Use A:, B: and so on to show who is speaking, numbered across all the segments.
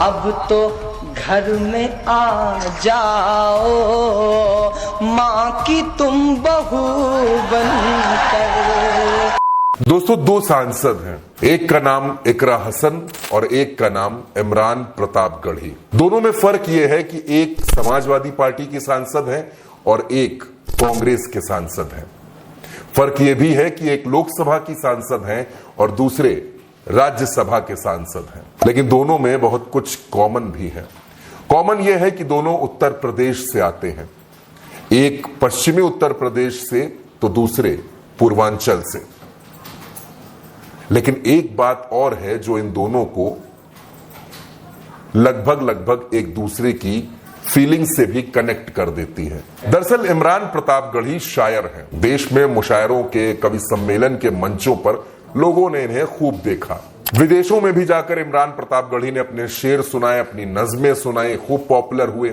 A: अब तो घर में आ जाओ, माँ की तुम बहू बनकर।
B: दोस्तों, दो सांसद हैं, एक का नाम इकरा हसन और एक का नाम इमरान प्रतापगढ़ी। दोनों में फर्क यह है कि एक समाजवादी पार्टी की सांसद है और एक कांग्रेस के सांसद हैं। फर्क यह भी है कि एक लोकसभा की सांसद हैं और दूसरे राज्यसभा के सांसद हैं, लेकिन दोनों में बहुत कुछ कॉमन भी है। कॉमन यह है कि दोनों उत्तर प्रदेश से आते हैं, एक पश्चिमी उत्तर प्रदेश से तो दूसरे पूर्वांचल से। लेकिन एक बात और है जो इन दोनों को लगभग एक दूसरे की फीलिंग से भी कनेक्ट कर देती है। दरअसल इमरान प्रतापगढ़ी शायर हैं। देश में मुशायरों के, कवि सम्मेलन के मंचों पर लोगों ने इन्हें खूब देखा। विदेशों में भी जाकर इमरान प्रतापगढ़ी ने अपने शेर सुनाए, अपनी नज़में सुनाई, खूब पॉपुलर हुए।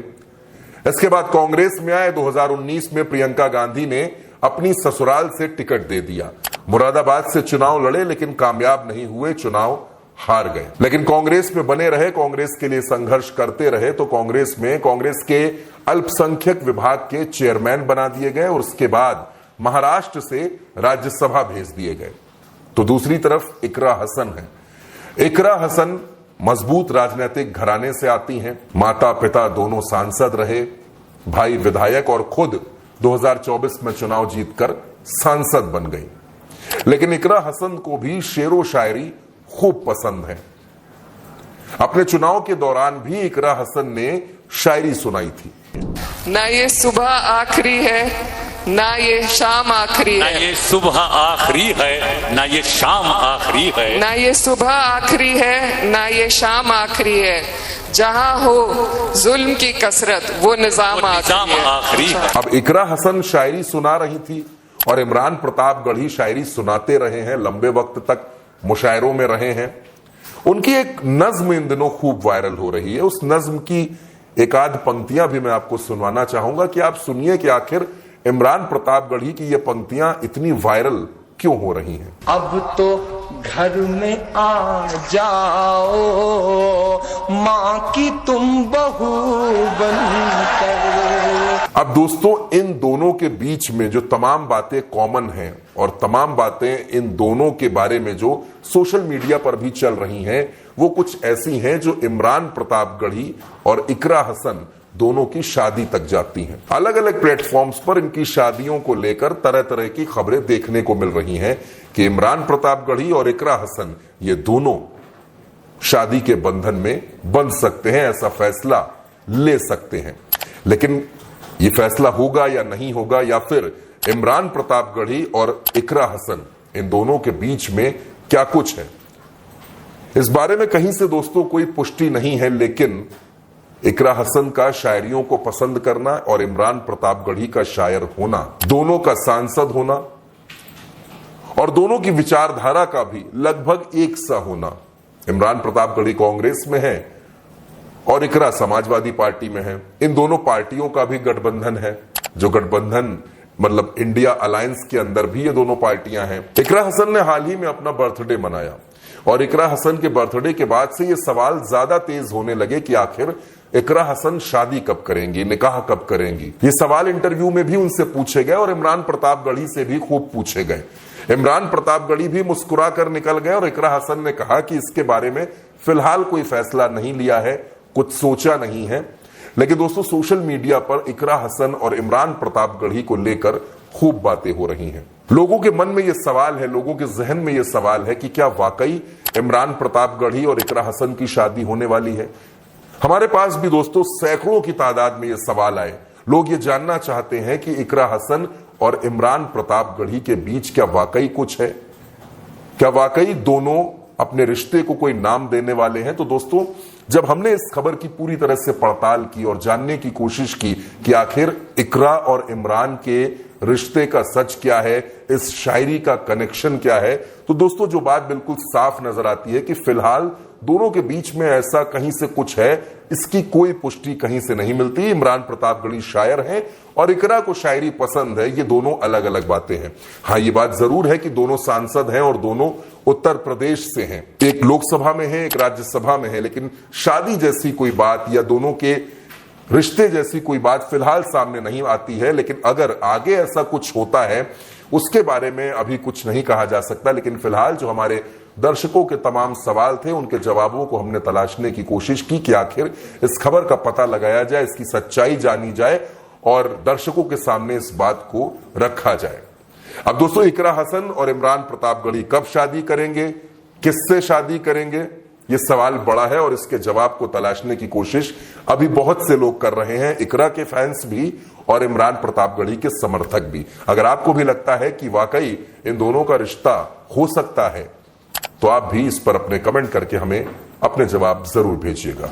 B: इसके बाद कांग्रेस में आए। 2019 में प्रियंका गांधी ने अपनी ससुराल से टिकट दे दिया। मुरादाबाद से चुनाव लड़े लेकिन कामयाब नहीं हुए, चुनाव हार गए। लेकिन कांग्रेस में बने रहे, कांग्रेस के लिए संघर्ष करते रहे। तो कांग्रेस में कांग्रेस के अल्पसंख्यक विभाग के चेयरमैन बना दिए गए और उसके बाद महाराष्ट्र से राज्यसभा भेज दिए गए। तो दूसरी तरफ इकरा हसन है। इकरा हसन मजबूत राजनीतिक घराने से आती हैं। माता पिता दोनों सांसद रहे, भाई विधायक और खुद 2024 में चुनाव जीतकर सांसद बन गई। लेकिन इकरा हसन को भी शेरो शायरी खूब पसंद है। अपने चुनाव के दौरान भी इकरा हसन ने शायरी सुनाई थी।
C: ना ये सुबह आखिरी है, ना ये शाम आखिरी है,
D: ना ये सुबह आखिरी है, ना ये शाम आखिरी है,
C: ना ये सुबह आखिरी है, ना ये शाम आखिरी है। जहां हो जुल्म की कसरत वो निजाम आखिरी है।
B: अब इकरा हसन शायरी सुना रही थी और इमरान प्रतापगढ़ी शायरी सुनाते रहे हैं, लंबे वक्त तक मुशायरों में रहे हैं। उनकी एक नज्म इन दिनों खूब वायरल हो रही है। उस नज्म की एक आध पंक्तियां भी मैं आपको सुनवाना चाहूंगा कि आप सुनिए कि आखिर इमरान प्रतापगढ़ी की ये पंक्तियां इतनी वायरल क्यों हो रही हैं।
A: अब तो घर में आ जाओ, माँ की तुम बहू बनकर।
B: अब दोस्तों, इन दोनों के बीच में जो तमाम बातें कॉमन हैं और तमाम बातें इन दोनों के बारे में जो सोशल मीडिया पर भी चल रही हैं, वो कुछ ऐसी हैं जो इमरान प्रतापगढ़ी और इकरा हसन दोनों की शादी तक जाती हैं। अलग अलग प्लेटफॉर्म्स पर इनकी शादियों को लेकर तरह तरह की खबरें देखने को मिल रही हैं कि इमरान प्रतापगढ़ी और इकरा हसन ये दोनों शादी के बंधन में बंध सकते हैं, ऐसा फैसला ले सकते हैं। लेकिन ये फैसला होगा या नहीं होगा, या फिर इमरान प्रतापगढ़ी और इकरा हसन इन दोनों के बीच में क्या कुछ है, इस बारे में कहीं से दोस्तों कोई पुष्टि नहीं है। लेकिन इकरा हसन का शायरियों को पसंद करना और इमरान प्रतापगढ़ी का शायर होना, दोनों का सांसद होना और दोनों की विचारधारा का भी लगभग एक सा होना। इमरान प्रतापगढ़ी कांग्रेस में है और इकरा समाजवादी पार्टी में है। इन दोनों पार्टियों का भी गठबंधन है, जो गठबंधन मतलब इंडिया अलायंस के अंदर भी ये दोनों पार्टियां हैं। इकरा हसन ने हाल ही में अपना बर्थडे मनाया और इकरा हसन के बर्थडे के बाद से ये सवाल ज्यादा तेज होने लगे कि आखिर इकरा हसन शादी कब करेंगी, निकाह कब करेंगी। ये सवाल इंटरव्यू में भी उनसे पूछे गए और इमरान प्रतापगढ़ी से भी खूब पूछे गए। इमरान प्रतापगढ़ी भी मुस्कुरा कर निकल गए और इकरा हसन ने कहा कि इसके बारे में फिलहाल कोई फैसला नहीं लिया है, कुछ सोचा नहीं है। लेकिन दोस्तों, सोशल मीडिया पर इकरा हसन और इमरान प्रतापगढ़ी को लेकर खूब बातें हो रही हैं। लोगों के मन में यह सवाल है, लोगों के जहन में यह सवाल है कि क्या वाकई इमरान प्रतापगढ़ी और इकरा हसन की शादी होने वाली है। हमारे पास भी दोस्तों सैकड़ों की तादाद में ये सवाल आए। लोग ये जानना चाहते हैं कि इकरा हसन और इमरान प्रतापगढ़ी के बीच क्या वाकई कुछ है, क्या वाकई दोनों अपने रिश्ते को कोई नाम देने वाले हैं। तो दोस्तों, जब हमने इस खबर की पूरी तरह से पड़ताल की और जानने की कोशिश की कि आखिर इकरा और इमरान के रिश्ते का सच क्या है, इस शायरी का कनेक्शन क्या है, तो दोस्तों जो बात बिल्कुल साफ नजर आती है कि फिलहाल दोनों के बीच में ऐसा कहीं से कुछ है, इसकी कोई पुष्टि कहीं से नहीं मिलती। इमरान प्रतापगढ़ी शायर हैं और इकरा को शायरी पसंद है, ये दोनों अलग अलग बातें हैं। हाँ, ये बात जरूर है कि दोनों सांसद हैं और दोनों उत्तर प्रदेश से हैं, एक लोकसभा में है, एक राज्यसभा में है, लेकिन शादी जैसी कोई बात या दोनों के रिश्ते जैसी कोई बात फिलहाल सामने नहीं आती है। लेकिन अगर आगे ऐसा कुछ होता है उसके बारे में अभी कुछ नहीं कहा जा सकता। लेकिन फिलहाल जो हमारे दर्शकों के तमाम सवाल थे उनके जवाबों को हमने तलाशने की कोशिश की कि आखिर इस खबर का पता लगाया जाए, इसकी सच्चाई जानी जाए और दर्शकों के सामने इस बात को रखा जाए। अब दोस्तों, इकरा हसन और इमरान प्रतापगढ़ी कब शादी करेंगे, किससे शादी करेंगे, ये सवाल बड़ा है और इसके जवाब को तलाशने की कोशिश अभी बहुत से लोग कर रहे हैं, इकरा के फैंस भी और इमरान प्रतापगढ़ी के समर्थक भी। अगर आपको भी लगता है कि वाकई इन दोनों का रिश्ता हो सकता है तो आप भी इस पर अपने कमेंट करके हमें अपने जवाब जरूर भेजिएगा।